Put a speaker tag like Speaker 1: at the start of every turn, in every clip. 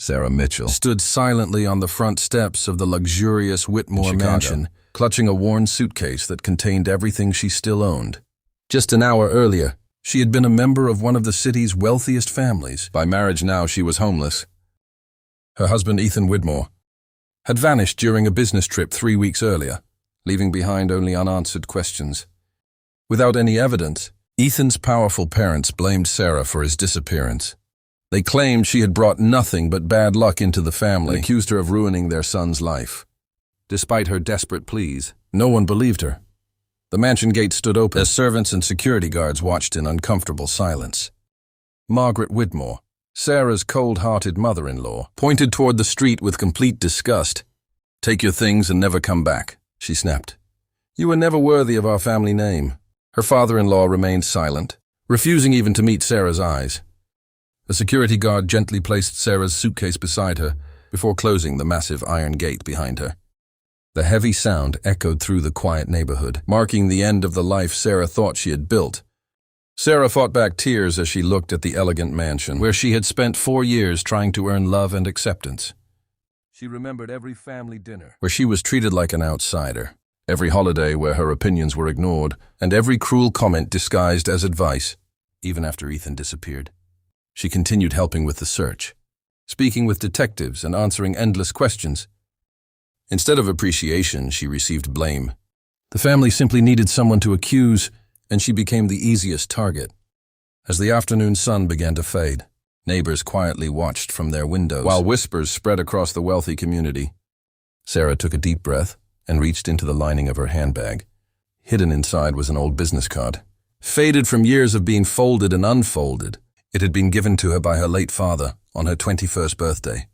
Speaker 1: Sarah Mitchell, stood silently on the front steps of the luxurious Whitmore mansion, clutching a worn suitcase that contained everything she still owned. Just an hour earlier, she had been a member of one of the city's wealthiest families. By marriage now, she was homeless. Her husband, Ethan Whitmore, had vanished during a business trip 3 weeks earlier, leaving behind only unanswered questions. Without any evidence, Ethan's powerful parents blamed Sarah for his disappearance. They claimed she had brought nothing but bad luck into the family and accused her of ruining their son's life. Despite her desperate pleas, no one believed her. The mansion gate stood open as servants and security guards watched in uncomfortable silence. Margaret Whitmore, Sarah's cold-hearted mother-in-law, pointed toward the street with complete disgust. "Take your things and never come back," she snapped. "You were never worthy of our family name." Her father-in-law remained silent, refusing even to meet Sarah's eyes. A security guard gently placed Sarah's suitcase beside her before closing the massive iron gate behind her. The heavy sound echoed through the quiet neighborhood, marking the end of the life Sarah thought she had built. Sarah fought back tears as she looked at the elegant mansion, where she had spent 4 years trying to earn love and acceptance. She remembered every family dinner, where she was treated like an outsider, every holiday where her opinions were ignored, and every cruel comment disguised as advice, even after Ethan disappeared. She continued helping with the search, speaking with detectives and answering endless questions. Instead of appreciation, she received blame. The family simply needed someone to accuse, and she became the easiest target. As the afternoon sun began to fade, neighbors quietly watched from their windows, while whispers spread across the wealthy community. Sarah took a deep breath and reached into the lining of her handbag. Hidden inside was an old business card, faded from years of being folded and unfolded. It had been given to her by her late father on her 21st birthday.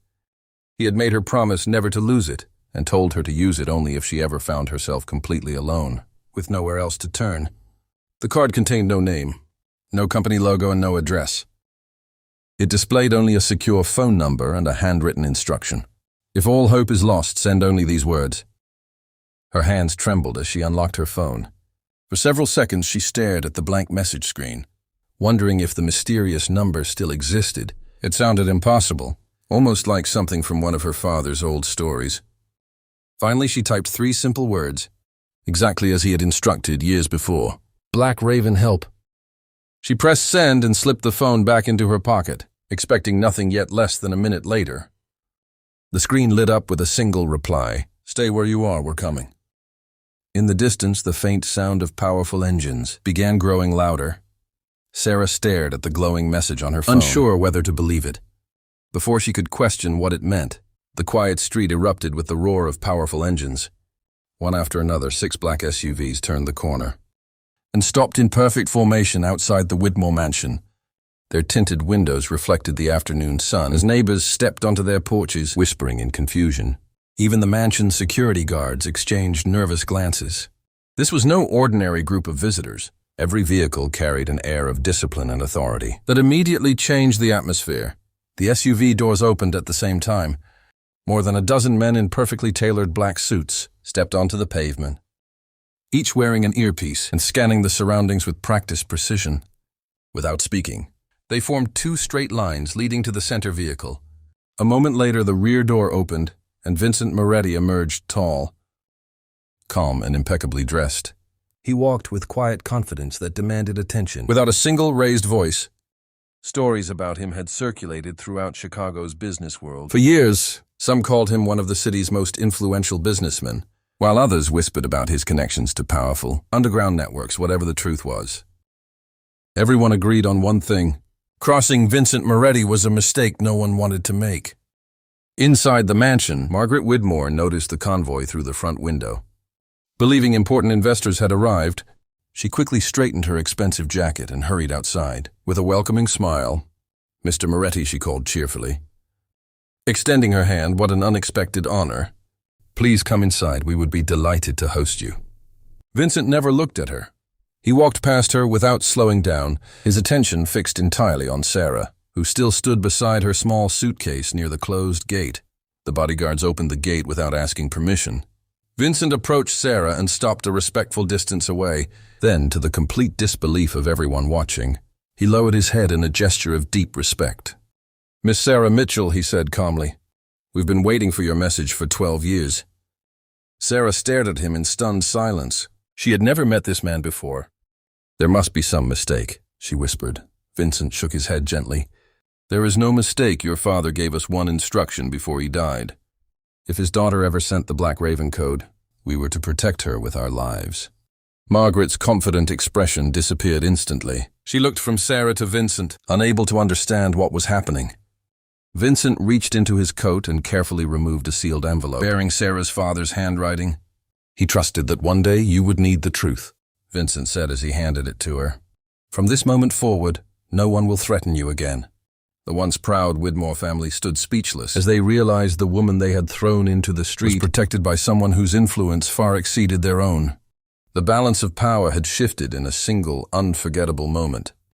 Speaker 1: He had made her promise never to lose it and told her to use it only if she ever found herself completely alone, with nowhere else to turn. The card contained no name, no company logo, and no address. It displayed only a secure phone number and a handwritten instruction. "If all hope is lost, send only these words." Her hands trembled as she unlocked her phone. For several seconds she stared at the blank message screen, wondering if the mysterious number still existed. It sounded impossible, almost like something from one of her father's old stories. Finally, she typed 3 simple words, exactly as he had instructed years before. "Black Raven, help." She pressed send and slipped the phone back into her pocket, expecting nothing yet less than a minute later. The screen lit up with a single reply, "Stay where you are, we're coming." In the distance, the faint sound of powerful engines began growing louder. Sarah stared at the glowing message on her phone, unsure whether to believe it. Before she could question what it meant, the quiet street erupted with the roar of powerful engines. One after another, 6 black SUVs turned the corner and stopped in perfect formation outside the Whitmore mansion. Their tinted windows reflected the afternoon sun as neighbors stepped onto their porches, whispering in confusion. Even the mansion's security guards exchanged nervous glances. This was no ordinary group of visitors. Every vehicle carried an air of discipline and authority that immediately changed the atmosphere. The SUV doors opened at the same time. More than a dozen men in perfectly tailored black suits stepped onto the pavement, each wearing an earpiece and scanning the surroundings with practiced precision. Without speaking, they formed 2 straight lines leading to the center vehicle. A moment later, the rear door opened, and Vincent Moretti emerged tall, calm, and impeccably dressed. He walked with quiet confidence that demanded attention, without a single raised voice. Stories about him had circulated throughout Chicago's business world. For years, some called him one of the city's most influential businessmen, while others whispered about his connections to powerful underground networks, whatever the truth was. Everyone agreed on one thing: crossing Vincent Moretti was a mistake no one wanted to make. Inside the mansion, Margaret Whitmore noticed the convoy through the front window. Believing important investors had arrived, she quickly straightened her expensive jacket and hurried outside. With a welcoming smile, "Mr. Moretti," she called cheerfully, extending her hand. "What an unexpected honor. Please come inside. We would be delighted to host you." Vincent never looked at her. He walked past her without slowing down, his attention fixed entirely on Sarah, who still stood beside her small suitcase near the closed gate. The bodyguards opened the gate without asking permission. Vincent approached Sarah and stopped a respectful distance away. Then, to the complete disbelief of everyone watching, he lowered his head in a gesture of deep respect. "Miss Sarah Mitchell," he said calmly. "We've been waiting for your message for 12 years. Sarah stared at him in stunned silence. She had never met this man before. "There must be some mistake," she whispered. Vincent shook his head gently. "There is no mistake. Your father gave us one instruction before he died. If his daughter ever sent the Black Raven code, we were to protect her with our lives." Margaret's confident expression disappeared instantly. She looked from Sarah to Vincent, unable to understand what was happening. Vincent reached into his coat and carefully removed a sealed envelope, bearing Sarah's father's handwriting. "He trusted that one day you would need the truth," Vincent said as he handed it to her. "From this moment forward, no one will threaten you again." The once proud Widmore family stood speechless as they realized the woman they had thrown into the street was protected by someone whose influence far exceeded their own. The balance of power had shifted in a single, unforgettable moment.